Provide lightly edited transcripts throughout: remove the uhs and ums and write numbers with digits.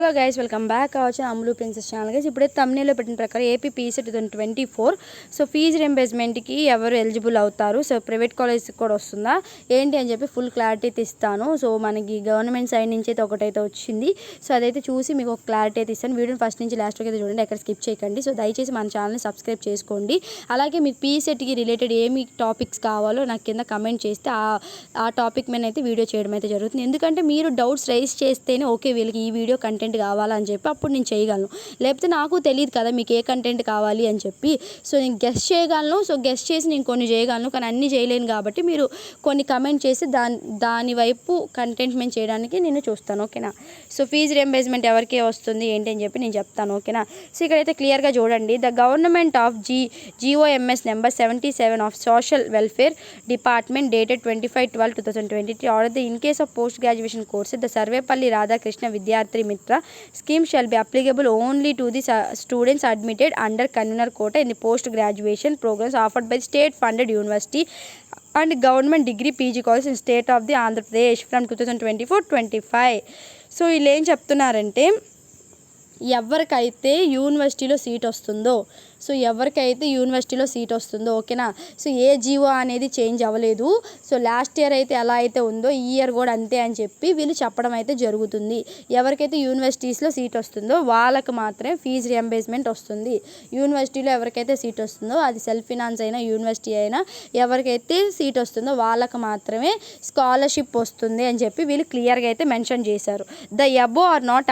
Hello guys, welcome back అవచ్చా అమ్ములు princess channel. Guys ఇప్పుడే తమ్నేల్లో పెట్టిన ప్రకారం ఏపీ పీసెట్ 2024 సో ఫీజు రింబర్స్మెంట్కి ఎవరు ఎలిజిబుల్ అవుతారు, సో ప్రైవేట్ కాలేజ్కి కూడా వస్తుందా ఏంటి అని చెప్పి ఫుల్ క్లారిటీ అయితే ఇస్తాను. సో మనకి గవర్నమెంట్ సైడ్ నుంచి అయితే ఒకటైతే వచ్చింది. సో అదైతే చూసి మీకు ఒక క్లారిటీ అయితే ఇస్తాను. వీడియోని ఫస్ట్ నుంచి లాస్ట్ వరకు అయితే చూడండి, ఎక్కడ స్కిప్ చేయకండి. సో దయచేసి మన ఛానల్ని సబ్స్క్రైబ్ చేసుకోండి. అలాగే మీకు పీసెట్కి రిలేటెడ్ ఏమి టాపిక్స్ కావాలో నాకు కింద కమెంట్ చేస్తే ఆ టాపిక్ మీద అయితే వీడియో చేయడం అయితే జరుగుతుంది. ఎందుకంటే మీరు డౌట్స్ రైజ్ చేస్తేనే ఓకే వీళ్ళకి ఈ వీడియో కంటెంట్ కావాలని చెప్పి అప్పుడు నేను చేయగలను, లేకపోతే నాకు తెలియదు కదా మీకు ఏ కంటెంట్ కావాలి అని చెప్పి. సో నేను గెస్ట్ చేయగలను, సో గెస్ట్ చేసి నేను కొన్ని చేయగలను, కానీ అన్నీ చేయలేను. కాబట్టి మీరు కొన్ని కమెంట్ చేసి దాని వైపు కంటెంట్ మేము చేయడానికి నేను చూస్తాను, ఓకేనా. సో ఫీజు రియంబర్స్మెంట్ ఎవరికి వస్తుంది ఏంటి అని చెప్పి నేను చెప్తాను, ఓకేనా. సో ఇక్కడైతే క్లియర్గా చూడండి. The government of GOMS number 77 of social welfare department dated 25/12/2023 order the in case of post graduation courses the Sarvepalli Radhakrishna విద్యార్థి మిత్ర scheme shall be applicable only to the students admitted under convener quota in the post graduation programs offered by state funded university and government degree PG colleges in state of the Andhra Pradesh from 2024-25. So వీళ్ళు ఏం చెప్తున్నారంటే ఎవరికైతే యూనివర్సిటీలో seat వస్తుందో, so ఎవరికైతే యూనివర్సిటీలో seat వస్తుందో, ఓకేనా. సో ఏ జీవో అనేది చేంజ్ అవ్వలేదు. సో లాస్ట్ ఇయర్ అయితే ఎలా అయితే ఉందో ఈ ఇయర్ కూడా అంతే అని చెప్పి వీళ్ళు చెప్పడం అయితే జరుగుతుంది. ఎవరికైతే యూనివర్సిటీస్లో సీట్ వస్తుందో వాళ్ళకి మాత్రమే ఫీజు రియంబర్స్మెంట్ వస్తుంది. యూనివర్సిటీలో ఎవరికైతే సీట్ వస్తుందో అది సెల్ఫ్ ఫినాన్స్ అయినా యూనివర్సిటీ అయినా ఎవరికైతే సీట్ వస్తుందో వాళ్ళకి మాత్రమే స్కాలర్షిప్ వస్తుంది అని చెప్పి వీళ్ళు క్లియర్గా అయితే మెన్షన్ చేశారు. The above are not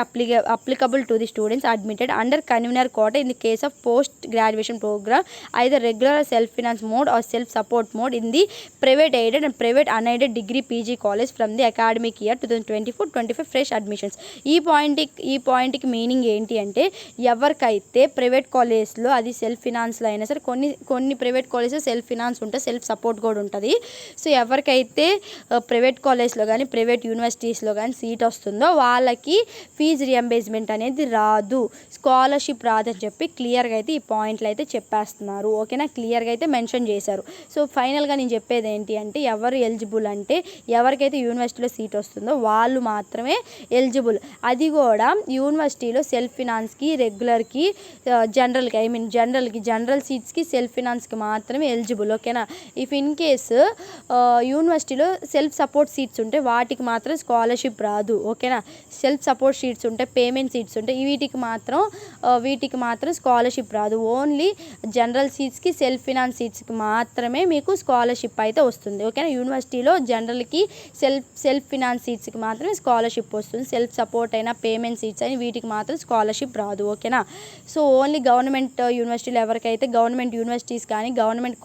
applicable to the students admitted under convenor quota in the case of post graduation program either regular or self finance mode or self support mode in the private aided and private unaided degree PG college from the academic year 2024-25 fresh admissions. ఈ పాయింట్కి meaning ఏంటి అంటే ఎవరికైతే private కాలేజ్లో అది self ఫినాన్స్లో అయినా సరే, కొన్ని ప్రైవేట్ కాలేజెస్ సెల్ఫ్ ఫినాన్స్ ఉంటుంది, సెల్ఫ్ సపోర్ట్ కూడా ఉంటుంది. సో ఎవరికైతే ప్రైవేట్ కాలేజ్లో కానీ ప్రైవేట్ యూనివర్సిటీస్లో కానీ సీట్ వస్తుందో వాళ్ళకి ఫీజు రియంబర్స్మెంట్ అనేది రాదు, స్కాలర్షిప్ రాదని చెప్పి క్లియర్గా అయితే ఈ పాయింట్లు అయితే చెప్పేస్తున్నారు, ఓకేనా. క్లియర్గా అయితే మెన్షన్ చేశారు. సో ఫైనల్గా నేను చెప్పేది ఏంటి అంటే ఎవరు ఎలిజిబుల్ అంటే ఎవరికైతే యూనివర్సిటీలో సీట్ వస్తుందో వాళ్ళు మాత్రమే ఎలిజిబుల్. అది కూడా యూనివర్సిటీలో సెల్ఫ్ ఫినాన్స్కి, రెగ్యులర్కి, జనరల్కి జనరల్ సీట్స్కి సెల్ఫ్ ఫినాన్స్కి మాత్రమే ఎలిజిబుల్, ఓకేనా. ఇఫ్ ఇన్ కేసు యూనివర్సిటీలో సెల్ఫ్ సపోర్ట్ సీట్స్ ఉంటే వాటికి మాత్రం స్కాలర్షిప్ రాదు, ఓకేనా. సెల్ఫ్ సపోర్ట్ సీట్స్ ఉంటాయి, పేమెంట్ సీట్స్ ఉంటాయి, వీటికి మాత్రం స్కాలర్షిప్ రాదు. ఓన్లీ జనరల్ సీట్స్కి, సెల్ఫ్ ఫినాన్స్ సీట్స్కి మాత్రమే మీకు స్కాలర్షిప్ అయితే వస్తుంది, ఓకేనా. యూనివర్సిటీలో జనరల్కి సెల్ఫ్ ఫినాన్స్ సీట్స్కి మాత్రమే స్కాలర్షిప్ వస్తుంది. సెల్ఫ్ సపోర్ట్ అయినా పేమెంట్ సీట్స్ అయినా వీటికి మాత్రం స్కాలర్షిప్ రాదు, ఓకేనా. సో ఓన్లీ గవర్నమెంట్ యూనివర్సిటీలో ఎవరికైతే గవర్నమెంట్ యూనివర్సిటీస్ కానీ గవర్నమెంట్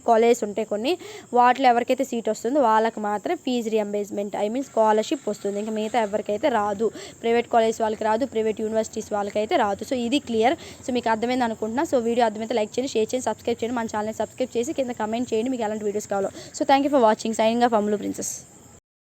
కాలేజెస్ ఉంటాయి కొన్ని, వాటిలో ఎవరికైతే సీట్ వస్తుందో వాళ్ళకి మాత్రం ఫీజు రియంబర్స్మెంట్ స్కాలర్షిప్ వస్తుంది. ఇంకా మిగతా ఎవరికైతే రాదు, ప్రైవేట్ కాలేజ్ వాళ్ళకి రాదు, ప్రైవేట్ యూనివర్సిటీస్ వాళ్ళకైతే రాదు. సో ఇది క్లియర్. సో మీకు అర్థమైంది అనుకుంటున్నా. సో వీడియో అర్థమైతే లైక్ చేయండి, షేర్ చేయండి, సబ్స్క్రైబ్ చేయండి, మన ఛానల్ని సబ్స్క్రైబ్ చేసి కింద కమెంట్ చేయండి మీకు ఎలాంటి వీడియోస్ కావాలో. So thank you for watching. Signing off Ammulu princess.